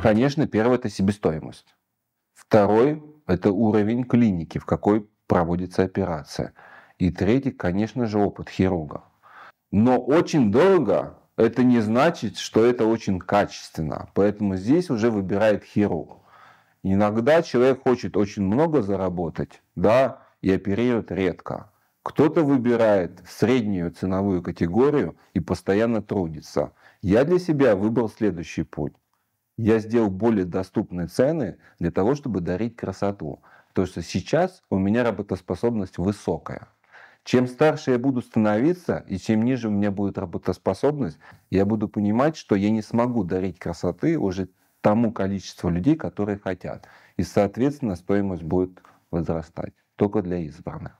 Конечно, первый – это себестоимость. Второй – это уровень клиники, в какой проводится операция. И третий, конечно же, опыт хирурга. Но очень дорого – это не значит, что это очень качественно. Поэтому здесь уже выбирает хирург. Иногда человек хочет очень много заработать, да, и оперирует редко. Кто-то выбирает среднюю ценовую категорию и постоянно трудится. Я для себя выбрал следующий путь. Я сделал более доступные цены для того, чтобы дарить красоту. Потому что сейчас у меня работоспособность высокая. Чем старше я буду становиться, и чем ниже у меня будет работоспособность, я буду понимать, что я не смогу дарить красоты уже тому количеству людей, которые хотят. И, соответственно, стоимость будет возрастать только для избранных.